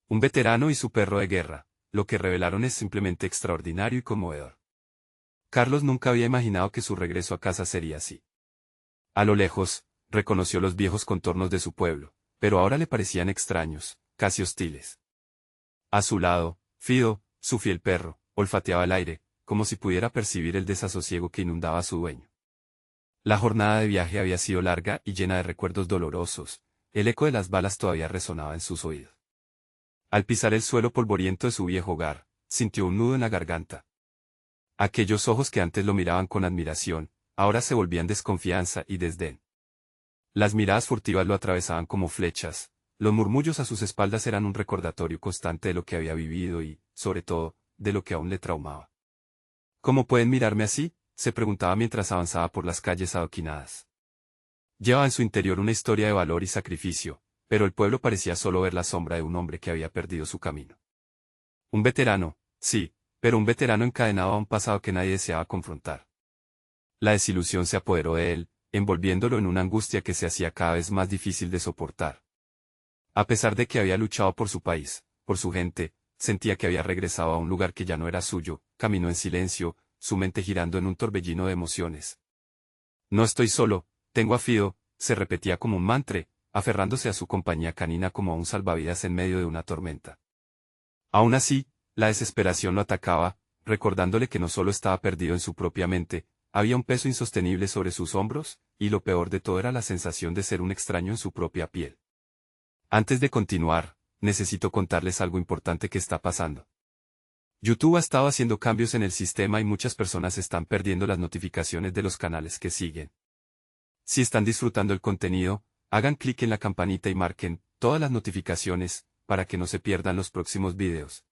Un veterano y su perro de guerra. Lo que revelaron es simplemente extraordinario y conmovedor. Carlos nunca había imaginado que su regreso a casa sería así. A lo lejos, reconoció los viejos contornos de su pueblo, pero ahora le parecían extraños, casi hostiles. A su lado, Fido, su fiel perro, olfateaba el aire, como si pudiera percibir el desasosiego que inundaba a su dueño. La jornada de viaje había sido larga y llena de recuerdos dolorosos, el eco de las balas todavía resonaba en sus oídos. Al pisar el suelo polvoriento de su viejo hogar, sintió un nudo en la garganta. Aquellos ojos que antes lo miraban con admiración, ahora se volvían desconfianza y desdén. Las miradas furtivas lo atravesaban como flechas, los murmullos a sus espaldas eran un recordatorio constante de lo que había vivido y, sobre todo, de lo que aún le traumaba. ¿Cómo pueden mirarme así?, se preguntaba mientras avanzaba por las calles adoquinadas. Llevaba en su interior una historia de valor y sacrificio, pero el pueblo parecía solo ver la sombra de un hombre que había perdido su camino. Un veterano, sí, pero un veterano encadenado a un pasado que nadie deseaba confrontar. La desilusión se apoderó de él, envolviéndolo en una angustia que se hacía cada vez más difícil de soportar. A pesar de que había luchado por su país, por su gente, sentía que había regresado a un lugar que ya no era suyo, caminó en silencio, su mente girando en un torbellino de emociones. No estoy solo, tengo a Fido, se repetía como un mantra, aferrándose a su compañía canina como a un salvavidas en medio de una tormenta. Aún así, la desesperación lo atacaba, recordándole que no solo estaba perdido en su propia mente, había un peso insostenible sobre sus hombros, y lo peor de todo era la sensación de ser un extraño en su propia piel. Antes de continuar, necesito contarles algo importante que está pasando. YouTube ha estado haciendo cambios en el sistema y muchas personas están perdiendo las notificaciones de los canales que siguen. Si están disfrutando el contenido, hagan clic en la campanita y marquen todas las notificaciones, para que no se pierdan los próximos videos.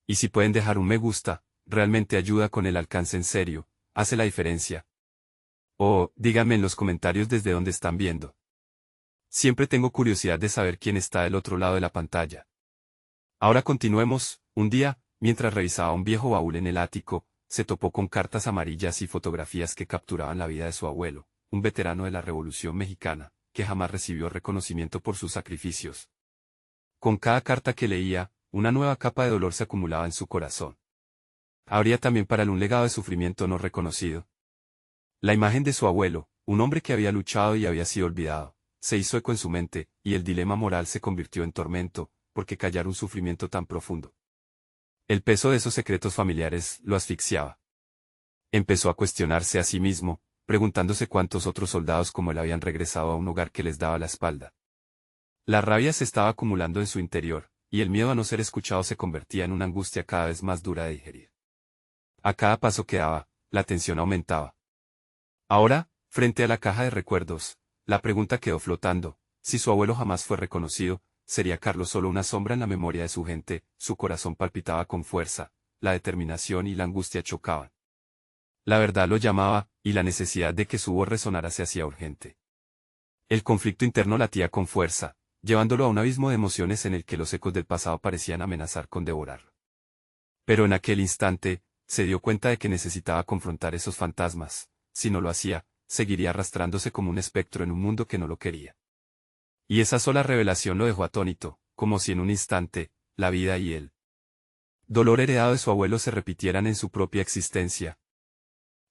Y si pueden dejar un me gusta, realmente ayuda con el alcance en serio, hace la diferencia. O, díganme en los comentarios desde dónde están viendo. Siempre tengo curiosidad de saber quién está del otro lado de la pantalla. Ahora continuemos. Un día, mientras revisaba un viejo baúl en el ático, se topó con cartas amarillas y fotografías que capturaban la vida de su abuelo, un veterano de la Revolución Mexicana, que jamás recibió reconocimiento por sus sacrificios. Con cada carta que leía, una nueva capa de dolor se acumulaba en su corazón. ¿Habría también para él un legado de sufrimiento no reconocido? La imagen de su abuelo, un hombre que había luchado y había sido olvidado, se hizo eco en su mente, y el dilema moral se convirtió en tormento, porque callar un sufrimiento tan profundo. El peso de esos secretos familiares lo asfixiaba. Empezó a cuestionarse a sí mismo, preguntándose cuántos otros soldados como él habían regresado a un hogar que les daba la espalda. La rabia se estaba acumulando en su interior, y el miedo a no ser escuchado se convertía en una angustia cada vez más dura de digerir. A cada paso que daba, la tensión aumentaba. Ahora, frente a la caja de recuerdos, la pregunta quedó flotando: si su abuelo jamás fue reconocido, ¿sería Carlos solo una sombra en la memoria de su gente? Su corazón palpitaba con fuerza, la determinación y la angustia chocaban. La verdad lo llamaba, y la necesidad de que su voz resonara se hacía urgente. El conflicto interno latía con fuerza, llevándolo a un abismo de emociones en el que los ecos del pasado parecían amenazar con devorarlo. Pero en aquel instante, se dio cuenta de que necesitaba confrontar esos fantasmas. Si no lo hacía, seguiría arrastrándose como un espectro en un mundo que no lo quería. Y esa sola revelación lo dejó atónito, como si en un instante, la vida y el dolor heredado de su abuelo se repitieran en su propia existencia.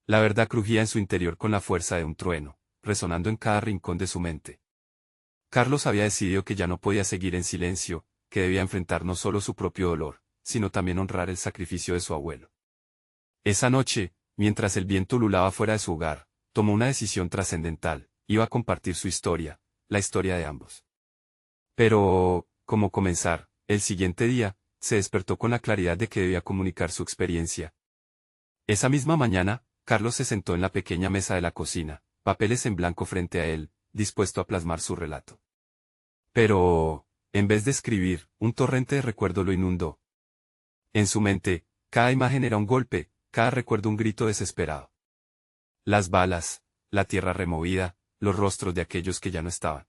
La verdad crujía en su interior con la fuerza de un trueno, resonando en cada rincón de su mente. Carlos había decidido que ya no podía seguir en silencio, que debía enfrentar no solo su propio dolor, sino también honrar el sacrificio de su abuelo. Esa noche, mientras el viento ululaba fuera de su hogar, tomó una decisión trascendental: iba a compartir su historia, la historia de ambos. Pero, ¿cómo comenzar? El siguiente día, se despertó con la claridad de que debía comunicar su experiencia. Esa misma mañana, Carlos se sentó en la pequeña mesa de la cocina, papeles en blanco frente a él, dispuesto a plasmar su relato. Pero, en vez de escribir, un torrente de recuerdo lo inundó. En su mente, cada imagen era un golpe, cada recuerdo un grito desesperado. Las balas, la tierra removida, los rostros de aquellos que ya no estaban.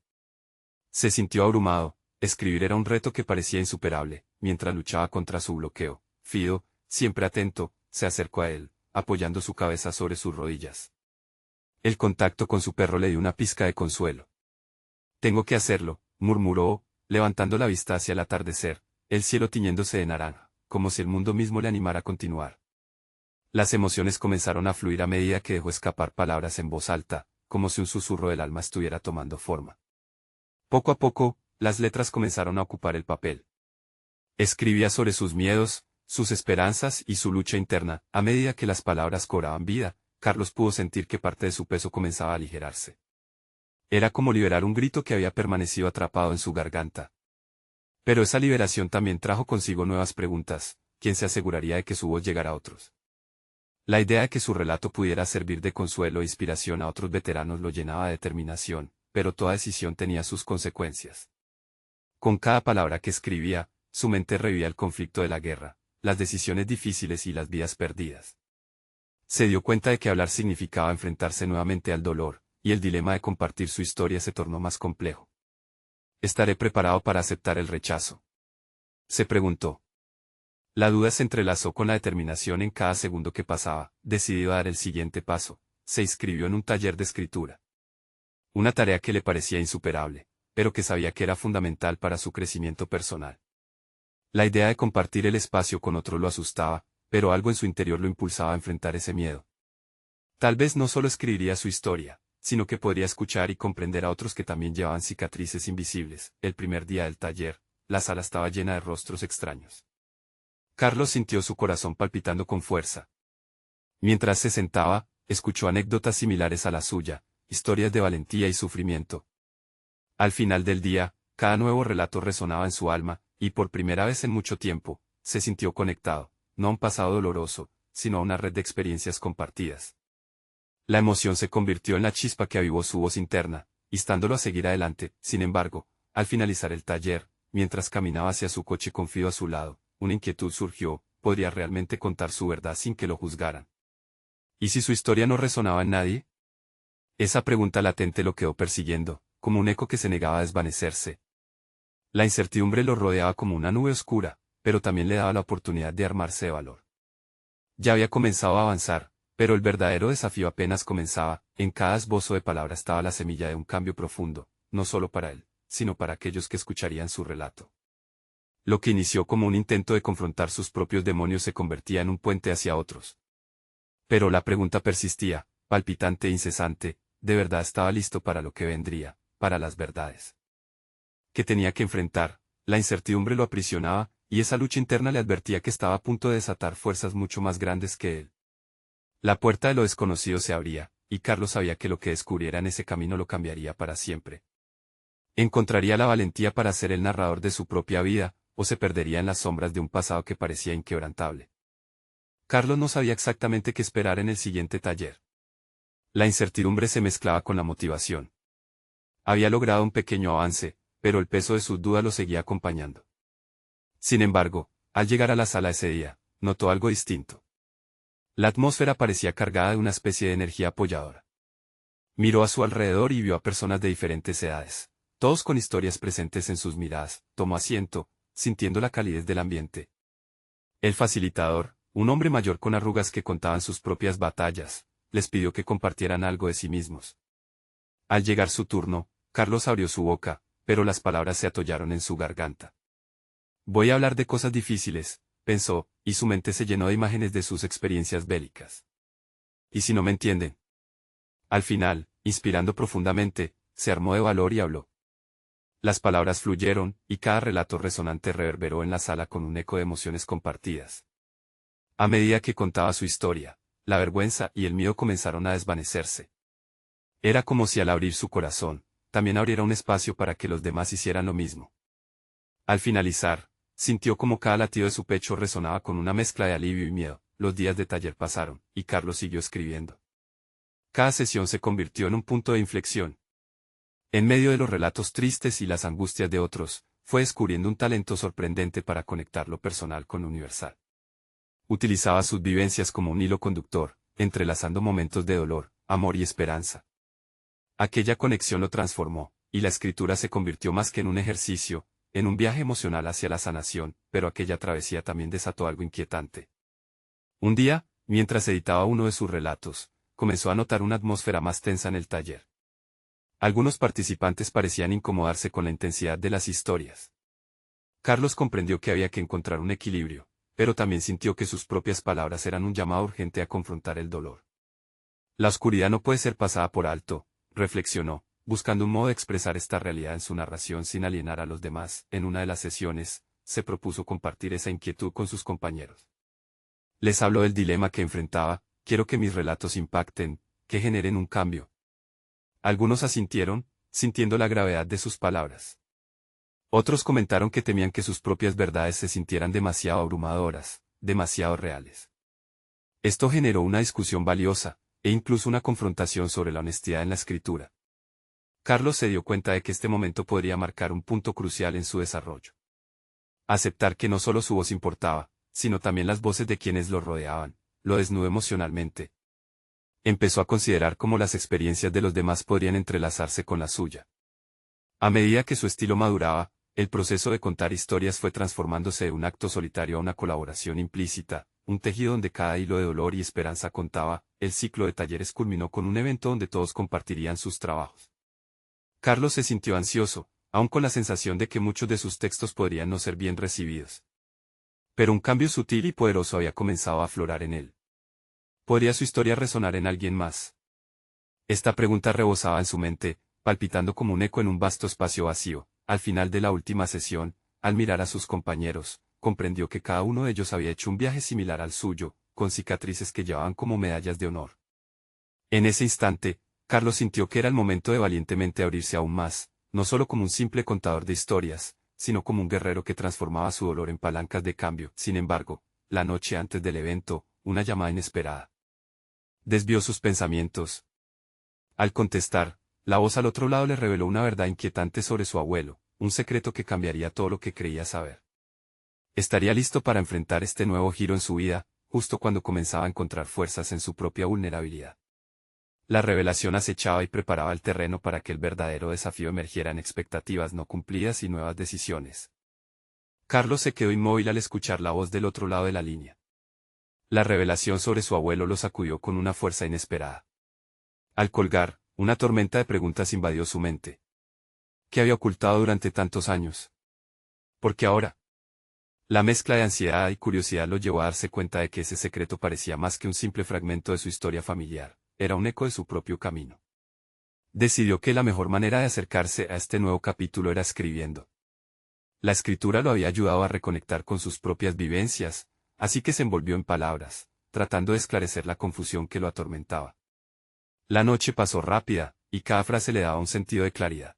Se sintió abrumado. Escribir era un reto que parecía insuperable. Mientras luchaba contra su bloqueo, Fido, siempre atento, se acercó a él, apoyando su cabeza sobre sus rodillas. El contacto con su perro le dio una pizca de consuelo. «Tengo que hacerlo», murmuró, levantando la vista hacia el atardecer, el cielo tiñéndose de naranja, como si el mundo mismo le animara a continuar. Las emociones comenzaron a fluir a medida que dejó escapar palabras en voz alta, como si un susurro del alma estuviera tomando forma. Poco a poco, las letras comenzaron a ocupar el papel. Escribía sobre sus miedos, sus esperanzas y su lucha interna. A medida que las palabras cobraban vida, Carlos pudo sentir que parte de su peso comenzaba a aligerarse. Era como liberar un grito que había permanecido atrapado en su garganta. Pero esa liberación también trajo consigo nuevas preguntas. ¿Quién se aseguraría de que su voz llegara a otros? La idea de que su relato pudiera servir de consuelo e inspiración a otros veteranos lo llenaba de determinación, pero toda decisión tenía sus consecuencias. Con cada palabra que escribía, su mente revivía el conflicto de la guerra, las decisiones difíciles y las vidas perdidas. Se dio cuenta de que hablar significaba enfrentarse nuevamente al dolor, y el dilema de compartir su historia se tornó más complejo. ¿Estaré preparado para aceptar el rechazo?, se preguntó. La duda se entrelazó con la determinación en cada segundo que pasaba. Decidió dar el siguiente paso. Se inscribió en un taller de escritura. Una tarea que le parecía insuperable, pero que sabía que era fundamental para su crecimiento personal. La idea de compartir el espacio con otro lo asustaba, pero algo en su interior lo impulsaba a enfrentar ese miedo. Tal vez no solo escribiría su historia, sino que podría escuchar y comprender a otros que también llevaban cicatrices invisibles. El primer día del taller, la sala estaba llena de rostros extraños. Carlos sintió su corazón palpitando con fuerza. Mientras se sentaba, escuchó anécdotas similares a la suya, historias de valentía y sufrimiento. Al final del día, cada nuevo relato resonaba en su alma, y por primera vez en mucho tiempo, se sintió conectado, no a un pasado doloroso, sino a una red de experiencias compartidas. La emoción se convirtió en la chispa que avivó su voz interna, instándolo a seguir adelante. Sin embargo, al finalizar el taller, mientras caminaba hacia su coche con Fido a su lado, una inquietud surgió: ¿podría realmente contar su verdad sin que lo juzgaran? ¿Y si su historia no resonaba en nadie? Esa pregunta latente lo quedó persiguiendo, como un eco que se negaba a desvanecerse. La incertidumbre lo rodeaba como una nube oscura, pero también le daba la oportunidad de armarse de valor. Ya había comenzado a avanzar, pero el verdadero desafío apenas comenzaba. En cada esbozo de palabra estaba la semilla de un cambio profundo, no solo para él, sino para aquellos que escucharían su relato. Lo que inició como un intento de confrontar sus propios demonios se convertía en un puente hacia otros. Pero la pregunta persistía, palpitante e incesante: ¿de verdad estaba listo para lo que vendría, para las verdades que tenía que enfrentar? La incertidumbre lo aprisionaba, y esa lucha interna le advertía que estaba a punto de desatar fuerzas mucho más grandes que él. La puerta de lo desconocido se abría, y Carlos sabía que lo que descubriera en ese camino lo cambiaría para siempre. Encontraría la valentía para ser el narrador de su propia vida, o se perdería en las sombras de un pasado que parecía inquebrantable. Carlos no sabía exactamente qué esperar en el siguiente taller. La incertidumbre se mezclaba con la motivación. Había logrado un pequeño avance, pero el peso de sus dudas lo seguía acompañando. Sin embargo, al llegar a la sala ese día, notó algo distinto. La atmósfera parecía cargada de una especie de energía apoyadora. Miró a su alrededor y vio a personas de diferentes edades, todos con historias presentes en sus miradas. Tomó asiento, sintiendo la calidez del ambiente. El facilitador, un hombre mayor con arrugas que contaban sus propias batallas, les pidió que compartieran algo de sí mismos. Al llegar su turno, Carlos abrió su boca, pero las palabras se atollaron en su garganta. Voy a hablar de cosas difíciles, pensó, y su mente se llenó de imágenes de sus experiencias bélicas. ¿Y si no me entienden? Al final, inspirando profundamente, se armó de valor y habló. Las palabras fluyeron, y cada relato resonante reverberó en la sala con un eco de emociones compartidas. A medida que contaba su historia, la vergüenza y el miedo comenzaron a desvanecerse. Era como si al abrir su corazón, también abriera un espacio para que los demás hicieran lo mismo. Al finalizar, sintió como cada latido de su pecho resonaba con una mezcla de alivio y miedo. Los días de taller pasaron, y Carlos siguió escribiendo. Cada sesión se convirtió en un punto de inflexión. En medio de los relatos tristes y las angustias de otros, fue descubriendo un talento sorprendente para conectar lo personal con lo universal. Utilizaba sus vivencias como un hilo conductor, entrelazando momentos de dolor, amor y esperanza. Aquella conexión lo transformó, y la escritura se convirtió más que en un ejercicio, en un viaje emocional hacia la sanación. Pero aquella travesía también desató algo inquietante. Un día, mientras editaba uno de sus relatos, comenzó a notar una atmósfera más tensa en el taller. Algunos participantes parecían incomodarse con la intensidad de las historias. Carlos comprendió que había que encontrar un equilibrio, pero también sintió que sus propias palabras eran un llamado urgente a confrontar el dolor. La oscuridad no puede ser pasada por alto, reflexionó, buscando un modo de expresar esta realidad en su narración sin alienar a los demás. En una de las sesiones, se propuso compartir esa inquietud con sus compañeros. Les habló del dilema que enfrentaba: quiero que mis relatos impacten, que generen un cambio. Algunos asintieron, sintiendo la gravedad de sus palabras. Otros comentaron que temían que sus propias verdades se sintieran demasiado abrumadoras, demasiado reales. Esto generó una discusión valiosa, e incluso una confrontación sobre la honestidad en la escritura. Carlos se dio cuenta de que este momento podría marcar un punto crucial en su desarrollo. Aceptar que no solo su voz importaba, sino también las voces de quienes lo rodeaban, lo desnudó emocionalmente. Empezó a considerar cómo las experiencias de los demás podrían entrelazarse con la suya. A medida que su estilo maduraba, el proceso de contar historias fue transformándose de un acto solitario a una colaboración implícita, un tejido donde cada hilo de dolor y esperanza contaba. El ciclo de talleres culminó con un evento donde todos compartirían sus trabajos. Carlos se sintió ansioso, aun con la sensación de que muchos de sus textos podrían no ser bien recibidos. Pero un cambio sutil y poderoso había comenzado a aflorar en él. ¿Podría su historia resonar en alguien más? Esta pregunta rebosaba en su mente, palpitando como un eco en un vasto espacio vacío. Al final de la última sesión, al mirar a sus compañeros, comprendió que cada uno de ellos había hecho un viaje similar al suyo, con cicatrices que llevaban como medallas de honor. En ese instante, Carlos sintió que era el momento de valientemente abrirse aún más, no solo como un simple contador de historias, sino como un guerrero que transformaba su dolor en palancas de cambio. Sin embargo, la noche antes del evento, una llamada inesperada desvió sus pensamientos. Al contestar, la voz al otro lado le reveló una verdad inquietante sobre su abuelo, un secreto que cambiaría todo lo que creía saber. Estaría listo para enfrentar este nuevo giro en su vida, justo cuando comenzaba a encontrar fuerzas en su propia vulnerabilidad. La revelación acechaba y preparaba el terreno para que el verdadero desafío emergiera en expectativas no cumplidas y nuevas decisiones. Carlos se quedó inmóvil al escuchar la voz del otro lado de la línea. La revelación sobre su abuelo lo sacudió con una fuerza inesperada. Al colgar, una tormenta de preguntas invadió su mente. ¿Qué había ocultado durante tantos años? ¿Por qué ahora? La mezcla de ansiedad y curiosidad lo llevó a darse cuenta de que ese secreto parecía más que un simple fragmento de su historia familiar, era un eco de su propio camino. Decidió que la mejor manera de acercarse a este nuevo capítulo era escribiendo. La escritura lo había ayudado a reconectar con sus propias vivencias, así que se envolvió en palabras, tratando de esclarecer la confusión que lo atormentaba. La noche pasó rápida, y cada frase le daba un sentido de claridad.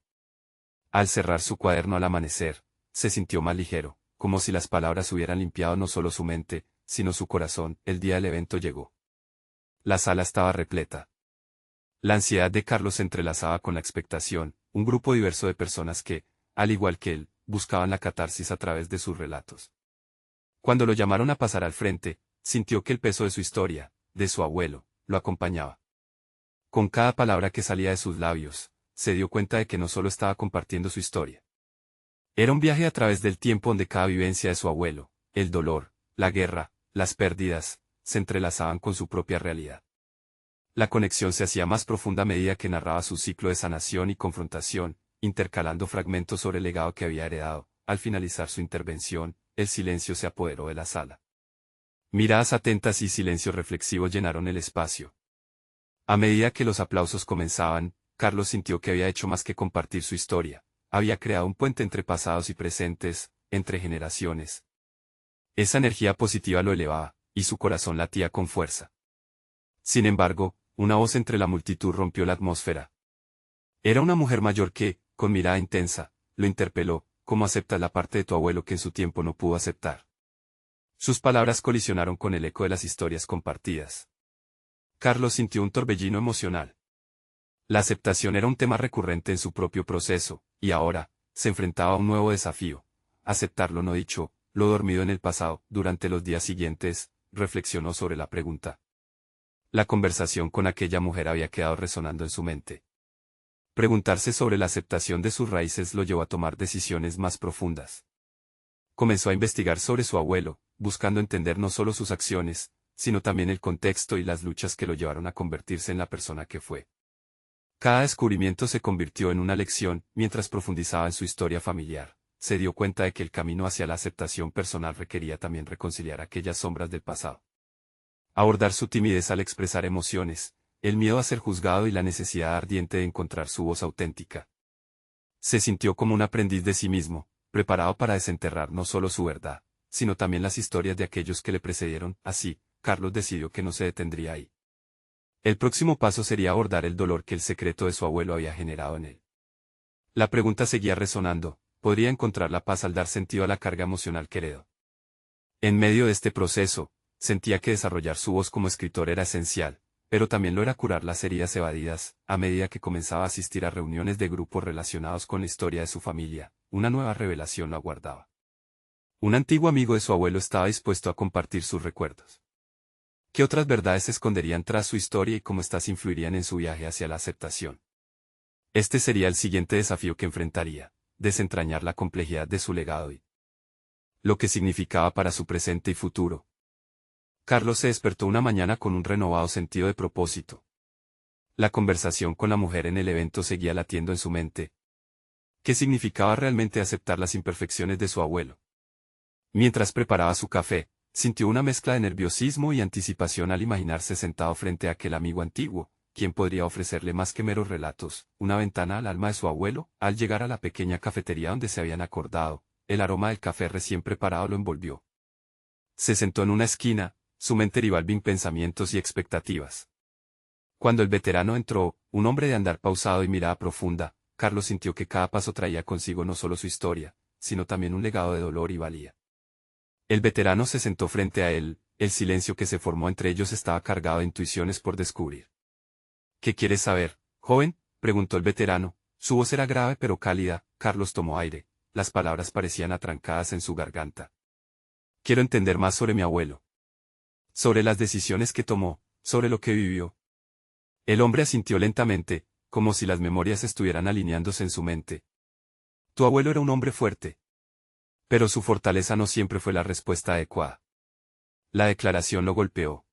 Al cerrar su cuaderno al amanecer, se sintió más ligero, como si las palabras hubieran limpiado no solo su mente, sino su corazón. El día del evento llegó. La sala estaba repleta. La ansiedad de Carlos se entrelazaba con la expectación, un grupo diverso de personas que, al igual que él, buscaban la catarsis a través de sus relatos. Cuando lo llamaron a pasar al frente, sintió que el peso de su historia, de su abuelo, lo acompañaba. Con cada palabra que salía de sus labios, se dio cuenta de que no solo estaba compartiendo su historia. Era un viaje a través del tiempo donde cada vivencia de su abuelo, el dolor, la guerra, las pérdidas, se entrelazaban con su propia realidad. La conexión se hacía más profunda a medida que narraba su ciclo de sanación y confrontación, intercalando fragmentos sobre el legado que había heredado. Al finalizar su intervención, el silencio se apoderó de la sala. Miradas atentas y silencio reflexivo llenaron el espacio. A medida que los aplausos comenzaban, Carlos sintió que había hecho más que compartir su historia, había creado un puente entre pasados y presentes, entre generaciones. Esa energía positiva lo elevaba, y su corazón latía con fuerza. Sin embargo, una voz entre la multitud rompió la atmósfera. Era una mujer mayor que, con mirada intensa, lo interpeló: ¿cómo aceptas la parte de tu abuelo que en su tiempo no pudo aceptar? Sus palabras colisionaron con el eco de las historias compartidas. Carlos sintió un torbellino emocional. La aceptación era un tema recurrente en su propio proceso, y ahora, se enfrentaba a un nuevo desafío: aceptar lo no dicho, lo dormido en el pasado. Durante los días siguientes, reflexionó sobre la pregunta. La conversación con aquella mujer había quedado resonando en su mente. Preguntarse sobre la aceptación de sus raíces lo llevó a tomar decisiones más profundas. Comenzó a investigar sobre su abuelo, buscando entender no solo sus acciones, sino también el contexto y las luchas que lo llevaron a convertirse en la persona que fue. Cada descubrimiento se convirtió en una lección. Mientras profundizaba en su historia familiar, se dio cuenta de que el camino hacia la aceptación personal requería también reconciliar aquellas sombras del pasado. Abordar su timidez al expresar emociones, el miedo a ser juzgado y la necesidad ardiente de encontrar su voz auténtica. Se sintió como un aprendiz de sí mismo, preparado para desenterrar no solo su verdad, sino también las historias de aquellos que le precedieron. Así, Carlos decidió que no se detendría ahí. El próximo paso sería abordar el dolor que el secreto de su abuelo había generado en él. La pregunta seguía resonando: ¿podría encontrar la paz al dar sentido a la carga emocional que heredó? En medio de este proceso, sentía que desarrollar su voz como escritor era esencial, pero también lo era curar las heridas evadidas. A medida que comenzaba a asistir a reuniones de grupos relacionados con la historia de su familia, una nueva revelación lo aguardaba. Un antiguo amigo de su abuelo estaba dispuesto a compartir sus recuerdos. ¿Qué otras verdades se esconderían tras su historia y cómo éstas influirían en su viaje hacia la aceptación? Este sería el siguiente desafío que enfrentaría: desentrañar la complejidad de su legado y lo que significaba para su presente y futuro. Carlos se despertó una mañana con un renovado sentido de propósito. La conversación con la mujer en el evento seguía latiendo en su mente. ¿Qué significaba realmente aceptar las imperfecciones de su abuelo? Mientras preparaba su café, sintió una mezcla de nerviosismo y anticipación al imaginarse sentado frente a aquel amigo antiguo, quien podría ofrecerle más que meros relatos, una ventana al alma de su abuelo. Al llegar a la pequeña cafetería donde se habían acordado, el aroma del café recién preparado lo envolvió. Se sentó en una esquina, su mente rival en pensamientos y expectativas. Cuando el veterano entró, un hombre de andar pausado y mirada profunda, Carlos sintió que cada paso traía consigo no solo su historia, sino también un legado de dolor y valía. El veterano se sentó frente a él, el silencio que se formó entre ellos estaba cargado de intuiciones por descubrir. ¿Qué quieres saber, joven?, preguntó el veterano. Su voz era grave pero cálida. Carlos tomó aire, las palabras parecían atrancadas en su garganta. Quiero entender más sobre mi abuelo. Sobre las decisiones que tomó, sobre lo que vivió. El hombre asintió lentamente, como si las memorias estuvieran alineándose en su mente. Tu abuelo era un hombre fuerte. Pero su fortaleza no siempre fue la respuesta adecuada. La declaración lo golpeó.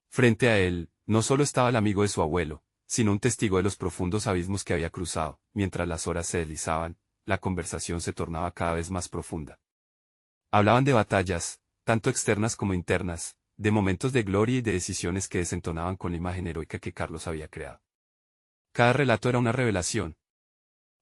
Frente a él, no solo estaba el amigo de su abuelo, sino un testigo de los profundos abismos que había cruzado. Mientras las horas se deslizaban, la conversación se tornaba cada vez más profunda. Hablaban de batallas, tanto externas como internas, de momentos de gloria y de decisiones que desentonaban con la imagen heroica que Carlos había creado. Cada relato era una revelación.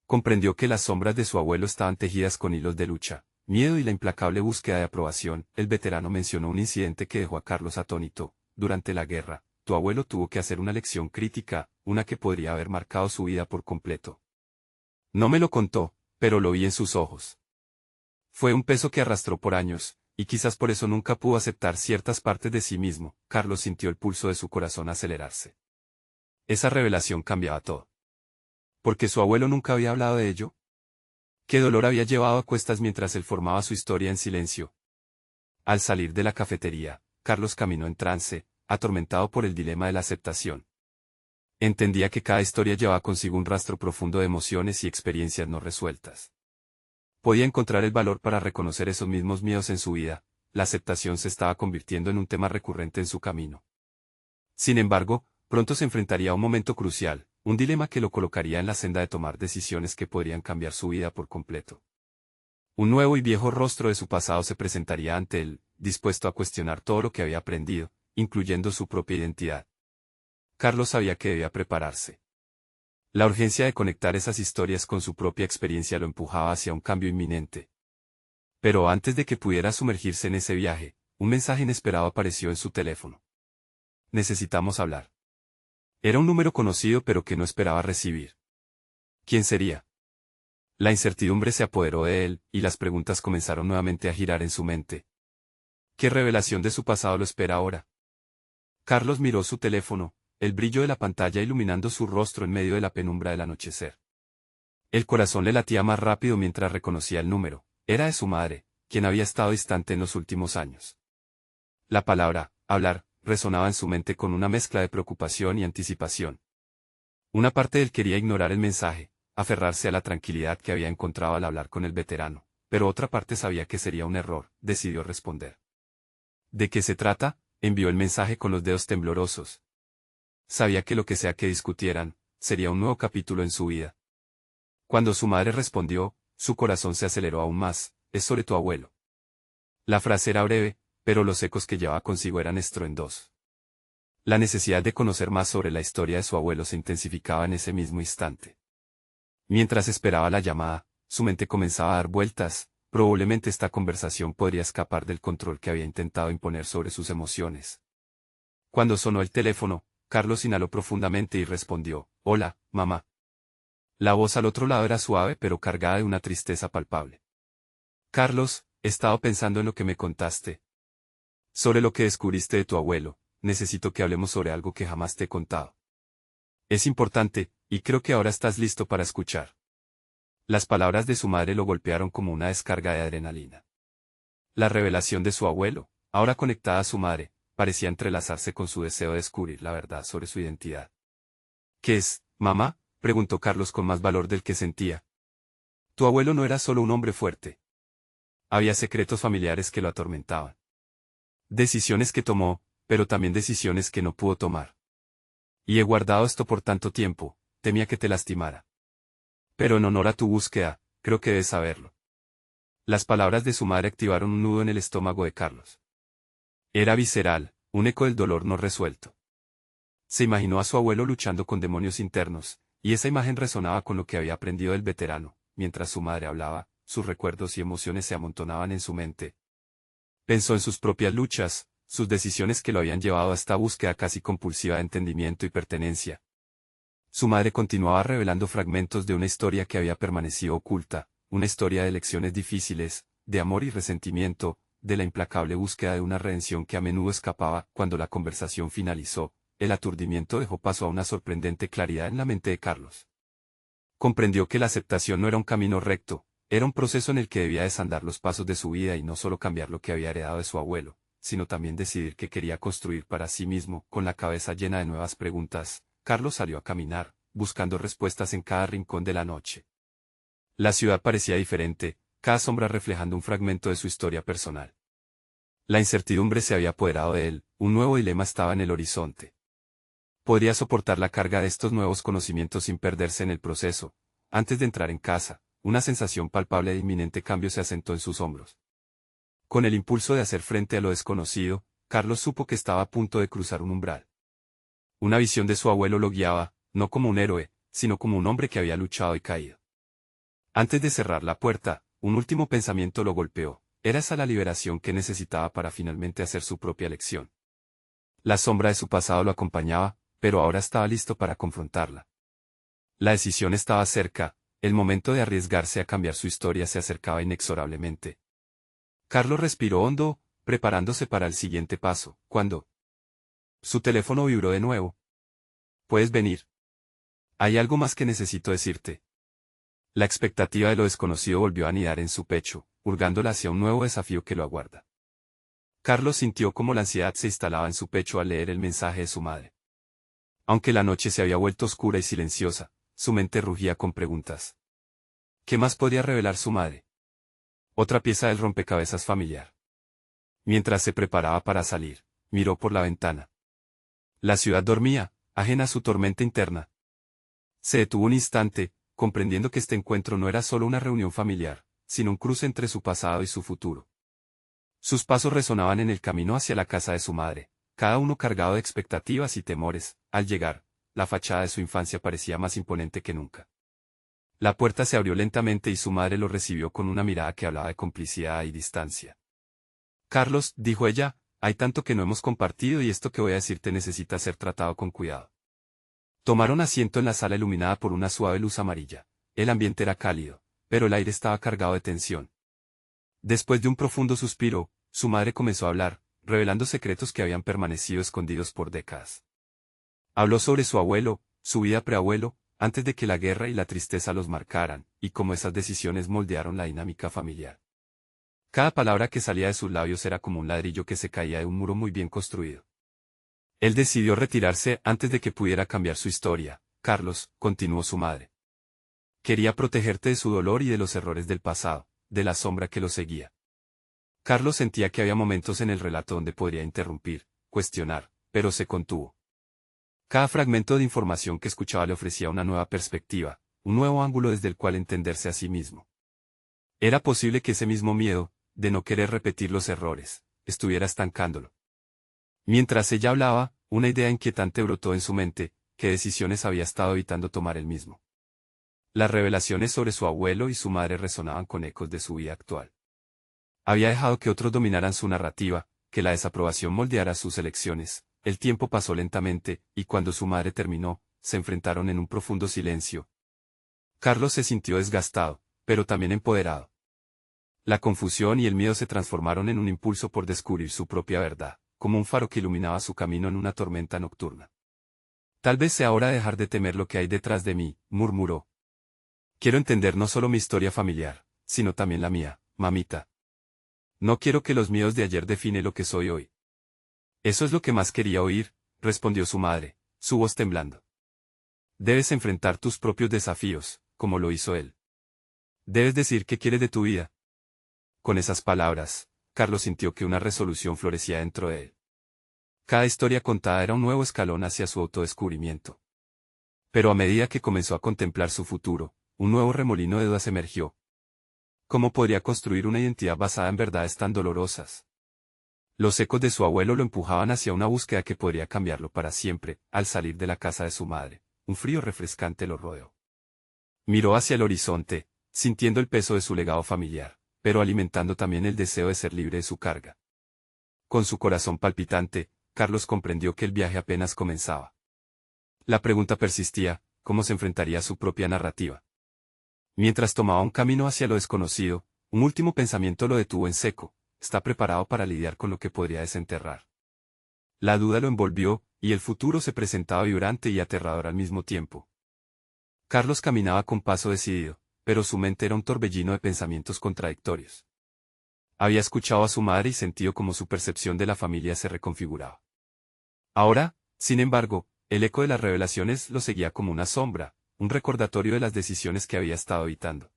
Comprendió que las sombras de su abuelo estaban tejidas con hilos de lucha, miedo y la implacable búsqueda de aprobación. El veterano mencionó un incidente que dejó a Carlos atónito. Durante la guerra, tu abuelo tuvo que hacer una lección crítica, una que podría haber marcado su vida por completo. No me lo contó, pero lo vi en sus ojos. Fue un peso que arrastró por años, y quizás por eso nunca pudo aceptar ciertas partes de sí mismo. Carlos sintió el pulso de su corazón acelerarse. Esa revelación cambiaba todo. ¿Porque su abuelo nunca había hablado de ello? ¿Qué dolor había llevado a cuestas mientras él formaba su historia en silencio? Al salir de la cafetería, Carlos caminó en trance, atormentado por el dilema de la aceptación. Entendía que cada historia llevaba consigo un rastro profundo de emociones y experiencias no resueltas. Podía encontrar el valor para reconocer esos mismos miedos en su vida. La aceptación se estaba convirtiendo en un tema recurrente en su camino. Sin embargo, pronto se enfrentaría a un momento crucial, un dilema que lo colocaría en la senda de tomar decisiones que podrían cambiar su vida por completo. Un nuevo y viejo rostro de su pasado se presentaría ante él, dispuesto a cuestionar todo lo que había aprendido, incluyendo su propia identidad. Carlos sabía que debía prepararse. La urgencia de conectar esas historias con su propia experiencia lo empujaba hacia un cambio inminente. Pero antes de que pudiera sumergirse en ese viaje, un mensaje inesperado apareció en su teléfono. Necesitamos hablar. Era un número conocido pero que no esperaba recibir. ¿Quién sería? La incertidumbre se apoderó de él, y las preguntas comenzaron nuevamente a girar en su mente. ¿Qué revelación de su pasado lo espera ahora? Carlos miró su teléfono, el brillo de la pantalla iluminando su rostro en medio de la penumbra del anochecer. El corazón le latía más rápido mientras reconocía el número. Era de su madre, quien había estado distante en los últimos años. La palabra, hablar, resonaba en su mente con una mezcla de preocupación y anticipación. Una parte de él quería ignorar el mensaje, aferrarse a la tranquilidad que había encontrado al hablar con el veterano, pero otra parte sabía que sería un error. Decidió responder. ¿De qué se trata?, envió el mensaje con los dedos temblorosos. Sabía que lo que sea que discutieran, sería un nuevo capítulo en su vida. Cuando su madre respondió, su corazón se aceleró aún más, es sobre tu abuelo. La frase era breve, pero los ecos que llevaba consigo eran estruendosos. La necesidad de conocer más sobre la historia de su abuelo se intensificaba en ese mismo instante. Mientras esperaba la llamada, su mente comenzaba a dar vueltas, probablemente esta conversación podría escapar del control que había intentado imponer sobre sus emociones. Cuando sonó el teléfono, Carlos inhaló profundamente y respondió, «Hola, mamá». La voz al otro lado era suave pero cargada de una tristeza palpable. «Carlos, he estado pensando en lo que me contaste. Sobre lo que descubriste de tu abuelo, necesito que hablemos sobre algo que jamás te he contado. Es importante, y creo que ahora estás listo para escuchar». Las palabras de su madre lo golpearon como una descarga de adrenalina. La revelación de su abuelo, ahora conectada a su madre, parecía entrelazarse con su deseo de descubrir la verdad sobre su identidad. «¿Qué es, mamá?», preguntó Carlos con más valor del que sentía. «Tu abuelo no era solo un hombre fuerte. Había secretos familiares que lo atormentaban. Decisiones que tomó, pero también decisiones que no pudo tomar. Y he guardado esto por tanto tiempo, temía que te lastimara. Pero en honor a tu búsqueda, creo que debes saberlo». Las palabras de su madre activaron un nudo en el estómago de Carlos. Era visceral, un eco del dolor no resuelto. Se imaginó a su abuelo luchando con demonios internos, y esa imagen resonaba con lo que había aprendido del veterano. Mientras su madre hablaba, sus recuerdos y emociones se amontonaban en su mente. Pensó en sus propias luchas, sus decisiones que lo habían llevado a esta búsqueda casi compulsiva de entendimiento y pertenencia. Su madre continuaba revelando fragmentos de una historia que había permanecido oculta, una historia de lecciones difíciles, de amor y resentimiento, de la implacable búsqueda de una redención que a menudo escapaba. Cuando la conversación finalizó, el aturdimiento dejó paso a una sorprendente claridad en la mente de Carlos. Comprendió que la aceptación no era un camino recto, era un proceso en el que debía desandar los pasos de su vida y no solo cambiar lo que había heredado de su abuelo, sino también decidir qué quería construir para sí mismo. Con la cabeza llena de nuevas preguntas, Carlos salió a caminar, buscando respuestas en cada rincón de la noche. La ciudad parecía diferente, cada sombra reflejando un fragmento de su historia personal. La incertidumbre se había apoderado de él, un nuevo dilema estaba en el horizonte. ¿Podría soportar la carga de estos nuevos conocimientos sin perderse en el proceso? Antes de entrar en casa, una sensación palpable de inminente cambio se asentó en sus hombros. Con el impulso de hacer frente a lo desconocido, Carlos supo que estaba a punto de cruzar un umbral. Una visión de su abuelo lo guiaba, no como un héroe, sino como un hombre que había luchado y caído. Antes de cerrar la puerta, un último pensamiento lo golpeó. Era esa la liberación que necesitaba para finalmente hacer su propia elección. La sombra de su pasado lo acompañaba, pero ahora estaba listo para confrontarla. La decisión estaba cerca, el momento de arriesgarse a cambiar su historia se acercaba inexorablemente. Carlos respiró hondo, preparándose para el siguiente paso, cuando su teléfono vibró de nuevo. «¿Puedes venir? Hay algo más que necesito decirte». La expectativa de lo desconocido volvió a anidar en su pecho, hurgándola hacia un nuevo desafío que lo aguarda. Carlos sintió cómo la ansiedad se instalaba en su pecho al leer el mensaje de su madre. Aunque la noche se había vuelto oscura y silenciosa, su mente rugía con preguntas. ¿Qué más podía revelar su madre? Otra pieza del rompecabezas familiar. Mientras se preparaba para salir, miró por la ventana. La ciudad dormía, ajena a su tormenta interna. Se detuvo un instante, comprendiendo que este encuentro no era solo una reunión familiar, sino un cruce entre su pasado y su futuro. Sus pasos resonaban en el camino hacia la casa de su madre, cada uno cargado de expectativas y temores. Al llegar, la fachada de su infancia parecía más imponente que nunca. La puerta se abrió lentamente y su madre lo recibió con una mirada que hablaba de complicidad y distancia. «Carlos», dijo ella, «hay tanto que no hemos compartido y esto que voy a decirte necesita ser tratado con cuidado». Tomaron asiento en la sala iluminada por una suave luz amarilla. El ambiente era cálido, pero el aire estaba cargado de tensión. Después de un profundo suspiro, su madre comenzó a hablar, revelando secretos que habían permanecido escondidos por décadas. Habló sobre su abuelo, su vida preabuelo, antes de que la guerra y la tristeza los marcaran, y cómo esas decisiones moldearon la dinámica familiar. Cada palabra que salía de sus labios era como un ladrillo que se caía de un muro muy bien construido. Él decidió retirarse antes de que pudiera cambiar su historia. «Carlos», continuó su madre. «Quería protegerte de su dolor y de los errores del pasado, de la sombra que lo seguía». Carlos sentía que había momentos en el relato donde podría interrumpir, cuestionar, pero se contuvo. Cada fragmento de información que escuchaba le ofrecía una nueva perspectiva, un nuevo ángulo desde el cual entenderse a sí mismo. Era posible que ese mismo miedo, de no querer repetir los errores, estuviera estancándolo. Mientras ella hablaba, una idea inquietante brotó en su mente: ¿qué decisiones había estado evitando tomar él mismo? Las revelaciones sobre su abuelo y su madre resonaban con ecos de su vida actual. Había dejado que otros dominaran su narrativa, que la desaprobación moldeara sus elecciones. El tiempo pasó lentamente, y cuando su madre terminó, se enfrentaron en un profundo silencio. Carlos se sintió desgastado, pero también empoderado. La confusión y el miedo se transformaron en un impulso por descubrir su propia verdad, como un faro que iluminaba su camino en una tormenta nocturna. Tal vez sea hora de dejar de temer lo que hay detrás de mí, murmuró. Quiero entender no solo mi historia familiar, sino también la mía, mamita. No quiero que los miedos de ayer definen lo que soy hoy. Eso es lo que más quería oír, respondió su madre, su voz temblando. Debes enfrentar tus propios desafíos, como lo hizo él. Debes decir qué quieres de tu vida. Con esas palabras, Carlos sintió que una resolución florecía dentro de él. Cada historia contada era un nuevo escalón hacia su autodescubrimiento. Pero a medida que comenzó a contemplar su futuro, un nuevo remolino de dudas emergió. ¿Cómo podría construir una identidad basada en verdades tan dolorosas? Los ecos de su abuelo lo empujaban hacia una búsqueda que podría cambiarlo para siempre. Al salir de la casa de su madre, un frío refrescante lo rodeó. Miró hacia el horizonte, sintiendo el peso de su legado familiar, pero alimentando también el deseo de ser libre de su carga. Con su corazón palpitante, Carlos comprendió que el viaje apenas comenzaba. La pregunta persistía: ¿cómo se enfrentaría a su propia narrativa? Mientras tomaba un camino hacia lo desconocido, un último pensamiento lo detuvo en seco: ¿está preparado para lidiar con lo que podría desenterrar? La duda lo envolvió, y el futuro se presentaba vibrante y aterrador al mismo tiempo. Carlos caminaba con paso decidido, pero su mente era un torbellino de pensamientos contradictorios. Había escuchado a su madre y sentido cómo su percepción de la familia se reconfiguraba. Ahora, sin embargo, el eco de las revelaciones lo seguía como una sombra, un recordatorio de las decisiones que había estado evitando.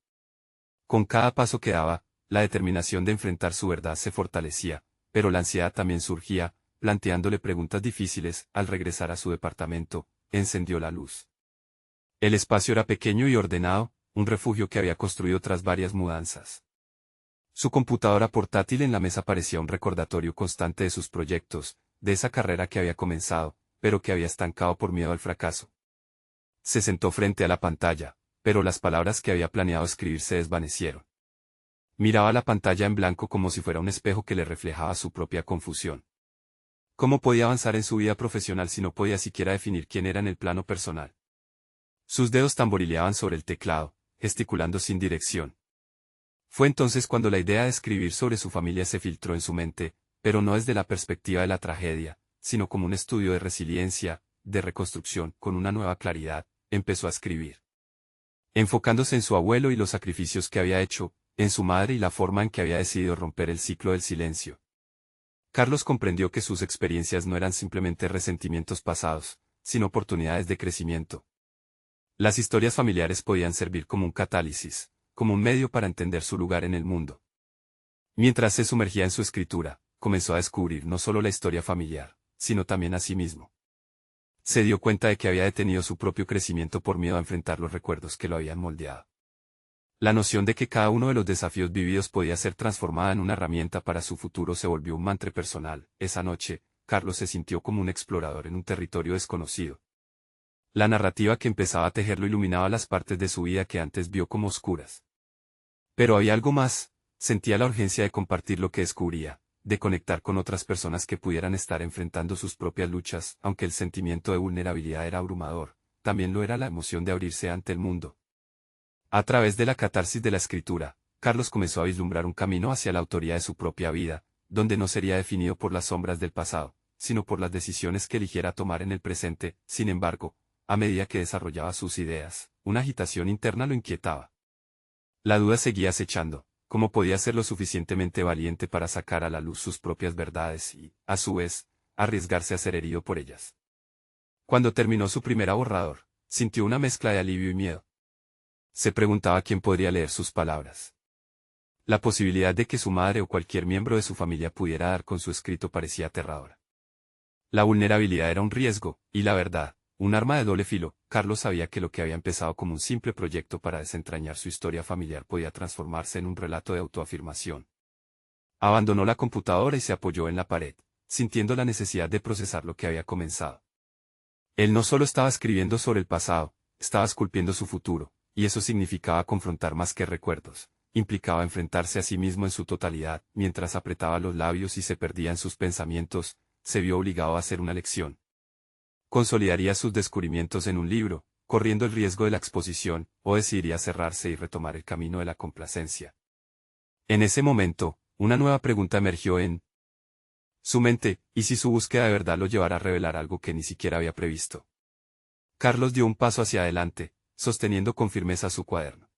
Con cada paso que daba, la determinación de enfrentar su verdad se fortalecía, pero la ansiedad también surgía, planteándole preguntas difíciles. Al regresar a su departamento, encendió la luz. El espacio era pequeño y ordenado, un refugio que había construido tras varias mudanzas. Su computadora portátil en la mesa parecía un recordatorio constante de sus proyectos, de esa carrera que había comenzado, pero que había estancado por miedo al fracaso. Se sentó frente a la pantalla, pero las palabras que había planeado escribir se desvanecieron. Miraba la pantalla en blanco como si fuera un espejo que le reflejaba su propia confusión. ¿Cómo podía avanzar en su vida profesional si no podía siquiera definir quién era en el plano personal? Sus dedos tamborileaban sobre el teclado, gesticulando sin dirección. Fue entonces cuando la idea de escribir sobre su familia se filtró en su mente, pero no desde la perspectiva de la tragedia, sino como un estudio de resiliencia, de reconstrucción. Con una nueva claridad, empezó a escribir. Enfocándose en su abuelo y los sacrificios que había hecho, en su madre y la forma en que había decidido romper el ciclo del silencio. Carlos comprendió que sus experiencias no eran simplemente resentimientos pasados, sino oportunidades de crecimiento. Las historias familiares podían servir como un catálisis, como un medio para entender su lugar en el mundo. Mientras se sumergía en su escritura, comenzó a descubrir no solo la historia familiar, sino también a sí mismo. Se dio cuenta de que había detenido su propio crecimiento por miedo a enfrentar los recuerdos que lo habían moldeado. La noción de que cada uno de los desafíos vividos podía ser transformada en una herramienta para su futuro se volvió un mantra personal. Esa noche, Carlos se sintió como un explorador en un territorio desconocido. La narrativa que empezaba a tejerlo iluminaba las partes de su vida que antes vio como oscuras. Pero había algo más: sentía la urgencia de compartir lo que descubría, de conectar con otras personas que pudieran estar enfrentando sus propias luchas. Aunque el sentimiento de vulnerabilidad era abrumador, también lo era la emoción de abrirse ante el mundo. A través de la catarsis de la escritura, Carlos comenzó a vislumbrar un camino hacia la autoría de su propia vida, donde no sería definido por las sombras del pasado, sino por las decisiones que eligiera tomar en el presente. Sin embargo, a medida que desarrollaba sus ideas, una agitación interna lo inquietaba. La duda seguía acechando: ¿cómo podía ser lo suficientemente valiente para sacar a la luz sus propias verdades y, a su vez, arriesgarse a ser herido por ellas? Cuando terminó su primer borrador, sintió una mezcla de alivio y miedo. Se preguntaba quién podría leer sus palabras. La posibilidad de que su madre o cualquier miembro de su familia pudiera dar con su escrito parecía aterradora. La vulnerabilidad era un riesgo, y la verdad, un arma de doble filo. Carlos sabía que lo que había empezado como un simple proyecto para desentrañar su historia familiar podía transformarse en un relato de autoafirmación. Abandonó la computadora y se apoyó en la pared, sintiendo la necesidad de procesar lo que había comenzado. Él no solo estaba escribiendo sobre el pasado, estaba esculpiendo su futuro, y eso significaba confrontar más que recuerdos. Implicaba enfrentarse a sí mismo en su totalidad. Mientras apretaba los labios y se perdía en sus pensamientos, se vio obligado a hacer una lección. Consolidaría sus descubrimientos en un libro, corriendo el riesgo de la exposición, o decidiría cerrarse y retomar el camino de la complacencia. En ese momento, una nueva pregunta emergió en su mente, y si su búsqueda de verdad lo llevara a revelar algo que ni siquiera había previsto. Carlos dio un paso hacia adelante, sosteniendo con firmeza su cuaderno.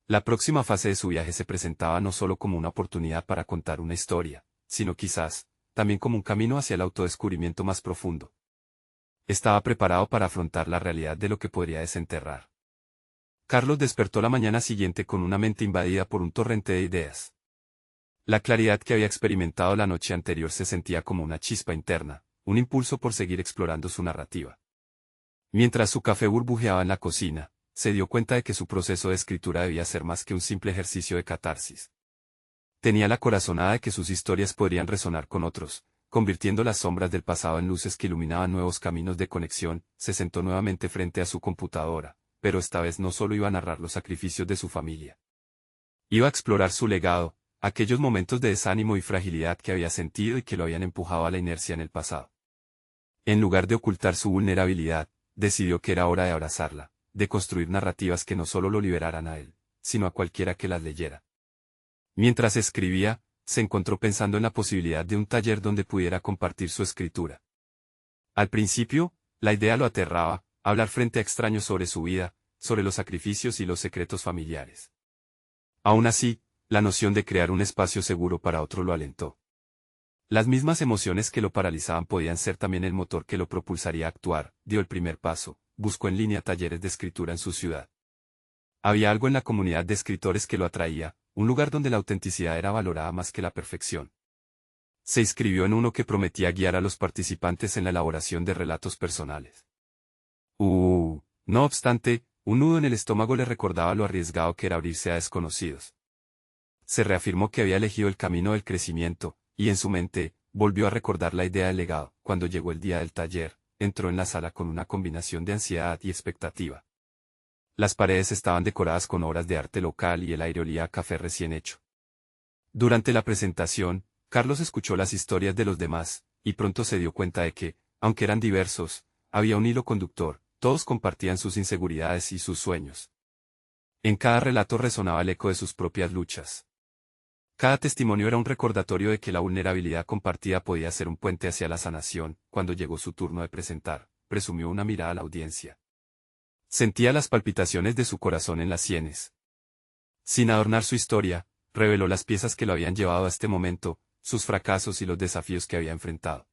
La próxima fase de su viaje se presentaba no solo como una oportunidad para contar una historia, sino quizás, también como un camino hacia el autodescubrimiento más profundo. Estaba preparado para afrontar la realidad de lo que podría desenterrar. Carlos despertó la mañana siguiente con una mente invadida por un torrente de ideas. La claridad que había experimentado la noche anterior se sentía como una chispa interna, un impulso por seguir explorando su narrativa. Mientras su café burbujeaba en la cocina, se dio cuenta de que su proceso de escritura debía ser más que un simple ejercicio de catarsis. Tenía la corazonada de que sus historias podrían resonar con otros, convirtiendo las sombras del pasado en luces que iluminaban nuevos caminos de conexión. Se sentó nuevamente frente a su computadora, pero esta vez no solo iba a narrar los sacrificios de su familia. Iba a explorar su legado, aquellos momentos de desánimo y fragilidad que había sentido y que lo habían empujado a la inercia en el pasado. En lugar de ocultar su vulnerabilidad, decidió que era hora de abrazarla, de construir narrativas que no solo lo liberaran a él, sino a cualquiera que las leyera. Mientras escribía, se encontró pensando en la posibilidad de un taller donde pudiera compartir su escritura. Al principio, la idea lo aterraba, hablar frente a extraños sobre su vida, sobre los sacrificios y los secretos familiares. Aún así, la noción de crear un espacio seguro para otro lo alentó. Las mismas emociones que lo paralizaban podían ser también el motor que lo propulsaría a actuar. Dio el primer paso, buscó en línea talleres de escritura en su ciudad. Había algo en la comunidad de escritores que lo atraía, un lugar donde la autenticidad era valorada más que la perfección. Se inscribió en uno que prometía guiar a los participantes en la elaboración de relatos personales. No obstante, un nudo en el estómago le recordaba lo arriesgado que era abrirse a desconocidos. Se reafirmó que había elegido el camino del crecimiento, y en su mente, volvió a recordar la idea del legado. Cuando llegó el día del taller, entró en la sala con una combinación de ansiedad y expectativa. Las paredes estaban decoradas con obras de arte local y el aire olía a café recién hecho. Durante la presentación, Carlos escuchó las historias de los demás, y pronto se dio cuenta de que, aunque eran diversos, había un hilo conductor. Todos compartían sus inseguridades y sus sueños. En cada relato resonaba el eco de sus propias luchas. Cada testimonio era un recordatorio de que la vulnerabilidad compartida podía ser un puente hacia la sanación. Cuando llegó su turno de presentar, presumió una mirada a la audiencia. Sentía las palpitaciones de su corazón en las sienes. Sin adornar su historia, reveló las piezas que lo habían llevado a este momento, sus fracasos y los desafíos que había enfrentado.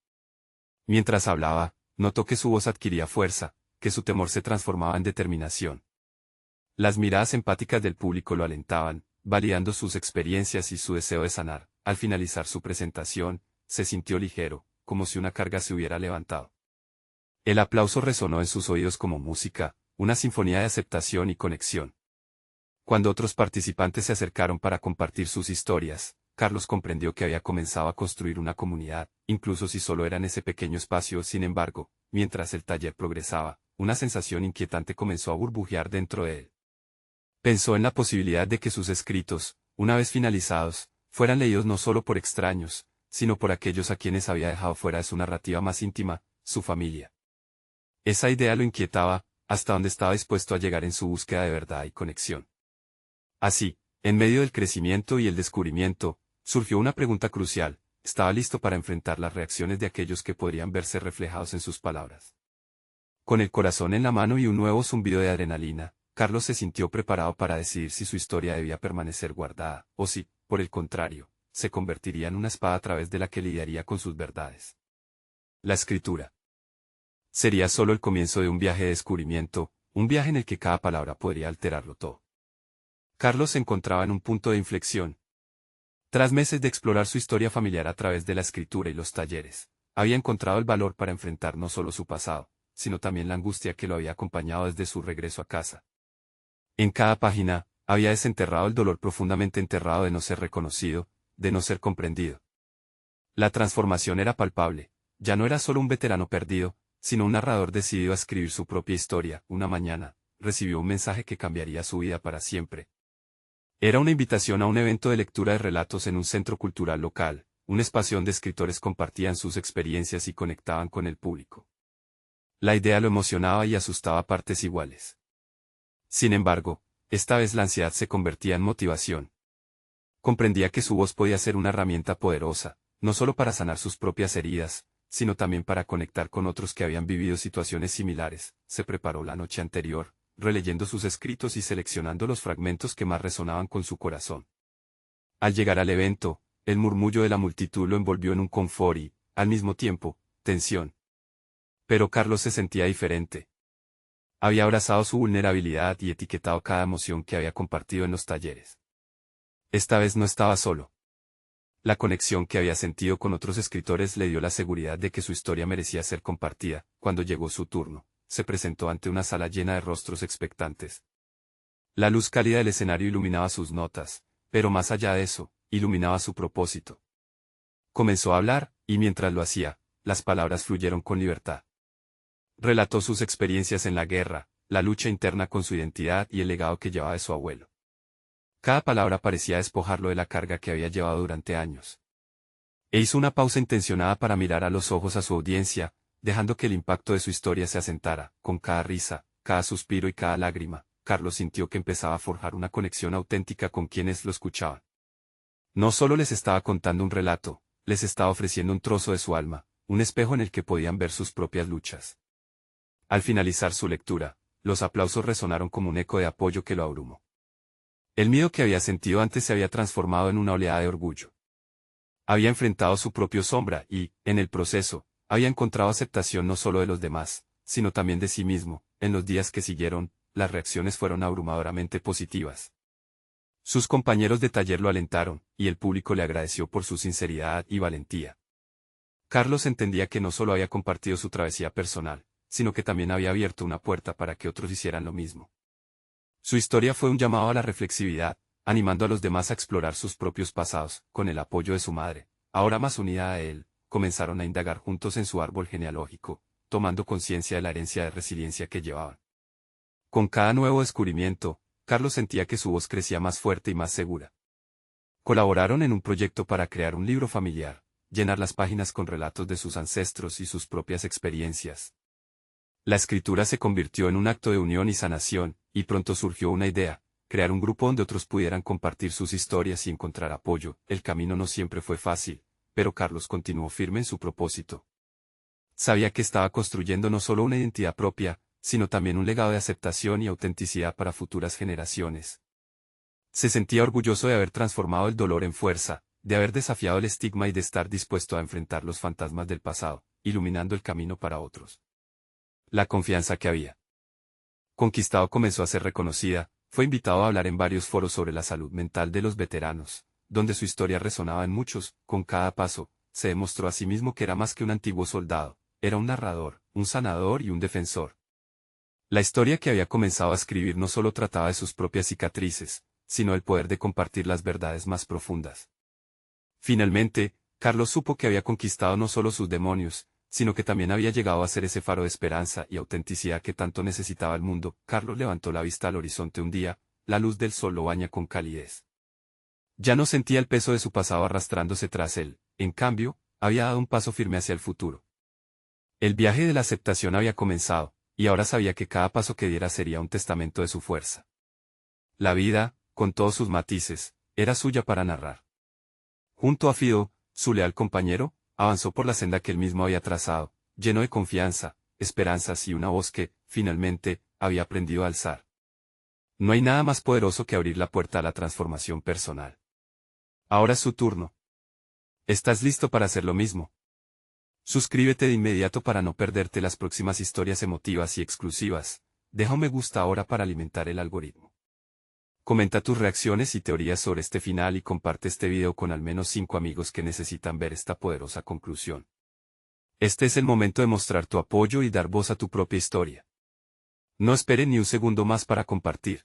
Mientras hablaba, notó que su voz adquiría fuerza, que su temor se transformaba en determinación. Las miradas empáticas del público lo alentaban, validando sus experiencias y su deseo de sanar. Al finalizar su presentación, se sintió ligero, como si una carga se hubiera levantado. El aplauso resonó en sus oídos como música, una sinfonía de aceptación y conexión. Cuando otros participantes se acercaron para compartir sus historias, Carlos comprendió que había comenzado a construir una comunidad, incluso si solo era en ese pequeño espacio. Sin embargo, mientras el taller progresaba, una sensación inquietante comenzó a burbujear dentro de él. Pensó en la posibilidad de que sus escritos, una vez finalizados, fueran leídos no solo por extraños, sino por aquellos a quienes había dejado fuera de su narrativa más íntima, su familia. Esa idea lo inquietaba, hasta donde estaba dispuesto a llegar en su búsqueda de verdad y conexión. Así, en medio del crecimiento y el descubrimiento, surgió una pregunta crucial: ¿estaba listo para enfrentar las reacciones de aquellos que podrían verse reflejados en sus palabras? Con el corazón en la mano y un nuevo zumbido de adrenalina, Carlos se sintió preparado para decidir si su historia debía permanecer guardada, o si, por el contrario, se convertiría en una espada a través de la que lidiaría con sus verdades. La escritura sería solo el comienzo de un viaje de descubrimiento, un viaje en el que cada palabra podría alterarlo todo. Carlos se encontraba en un punto de inflexión. Tras meses de explorar su historia familiar a través de la escritura y los talleres, había encontrado el valor para enfrentar no solo su pasado, sino también la angustia que lo había acompañado desde su regreso a casa. En cada página, había desenterrado el dolor profundamente enterrado de no ser reconocido, de no ser comprendido. La transformación era palpable. Ya no era solo un veterano perdido, sino un narrador decidido a escribir su propia historia. Una mañana, recibió un mensaje que cambiaría su vida para siempre. Era una invitación a un evento de lectura de relatos en un centro cultural local, un espacio donde escritores compartían sus experiencias y conectaban con el público. La idea lo emocionaba y asustaba a partes iguales. Sin embargo, esta vez la ansiedad se convertía en motivación. Comprendía que su voz podía ser una herramienta poderosa, no solo para sanar sus propias heridas, sino también para conectar con otros que habían vivido situaciones similares. Se preparó la noche anterior, releyendo sus escritos y seleccionando los fragmentos que más resonaban con su corazón. Al llegar al evento, el murmullo de la multitud lo envolvió en un confort y, al mismo tiempo, tensión. Pero Carlos se sentía diferente. Había abrazado su vulnerabilidad y etiquetado cada emoción que había compartido en los talleres. Esta vez no estaba solo. La conexión que había sentido con otros escritores le dio la seguridad de que su historia merecía ser compartida. Cuando llegó su turno, se presentó ante una sala llena de rostros expectantes. La luz cálida del escenario iluminaba sus notas, pero más allá de eso, iluminaba su propósito. Comenzó a hablar, y mientras lo hacía, las palabras fluyeron con libertad. Relató sus experiencias en la guerra, la lucha interna con su identidad y el legado que llevaba de su abuelo. Cada palabra parecía despojarlo de la carga que había llevado durante años. E hizo una pausa intencionada para mirar a los ojos a su audiencia, dejando que el impacto de su historia se asentara. Con cada risa, cada suspiro y cada lágrima, Carlos sintió que empezaba a forjar una conexión auténtica con quienes lo escuchaban. No solo les estaba contando un relato, les estaba ofreciendo un trozo de su alma, un espejo en el que podían ver sus propias luchas. Al finalizar su lectura, los aplausos resonaron como un eco de apoyo que lo abrumó. El miedo que había sentido antes se había transformado en una oleada de orgullo. Había enfrentado su propia sombra y, en el proceso, había encontrado aceptación no solo de los demás, sino también de sí mismo. En los días que siguieron, las reacciones fueron abrumadoramente positivas. Sus compañeros de taller lo alentaron, y el público le agradeció por su sinceridad y valentía. Carlos entendía que no solo había compartido su travesía personal, sino que también había abierto una puerta para que otros hicieran lo mismo. Su historia fue un llamado a la reflexividad, animando a los demás a explorar sus propios pasados. Con el apoyo de su madre, ahora más unida a él, comenzaron a indagar juntos en su árbol genealógico, tomando conciencia de la herencia de resiliencia que llevaban. Con cada nuevo descubrimiento, Carlos sentía que su voz crecía más fuerte y más segura. Colaboraron en un proyecto para crear un libro familiar, llenar las páginas con relatos de sus ancestros y sus propias experiencias. La escritura se convirtió en un acto de unión y sanación, y pronto surgió una idea: crear un grupo donde otros pudieran compartir sus historias y encontrar apoyo. El camino no siempre fue fácil, pero Carlos continuó firme en su propósito. Sabía que estaba construyendo no solo una identidad propia, sino también un legado de aceptación y autenticidad para futuras generaciones. Se sentía orgulloso de haber transformado el dolor en fuerza, de haber desafiado el estigma y de estar dispuesto a enfrentar los fantasmas del pasado, iluminando el camino para otros. La confianza que había conquistado comenzó a ser reconocida. Fue invitado a hablar en varios foros sobre la salud mental de los veteranos, donde su historia resonaba en muchos. Con cada paso, se demostró a sí mismo que era más que un antiguo soldado, era un narrador, un sanador y un defensor. La historia que había comenzado a escribir no solo trataba de sus propias cicatrices, sino el poder de compartir las verdades más profundas. Finalmente, Carlos supo que había conquistado no solo sus demonios, sino que también había llegado a ser ese faro de esperanza y autenticidad que tanto necesitaba el mundo. Carlos levantó la vista al horizonte un día, la luz del sol lo baña con calidez. Ya no sentía el peso de su pasado arrastrándose tras él, en cambio, había dado un paso firme hacia el futuro. El viaje de la aceptación había comenzado, y ahora sabía que cada paso que diera sería un testamento de su fuerza. La vida, con todos sus matices, era suya para narrar. Junto a Fido, su leal compañero, avanzó por la senda que él mismo había trazado, lleno de confianza, esperanzas y una voz que, finalmente, había aprendido a alzar. No hay nada más poderoso que abrir la puerta a la transformación personal. Ahora es su turno. ¿Estás listo para hacer lo mismo? Suscríbete de inmediato para no perderte las próximas historias emotivas y exclusivas. Deja un me gusta ahora para alimentar el algoritmo. Comenta tus reacciones y teorías sobre este final y comparte este video con al menos 5 amigos que necesitan ver esta poderosa conclusión. Este es el momento de mostrar tu apoyo y dar voz a tu propia historia. No espere ni un segundo más para compartir.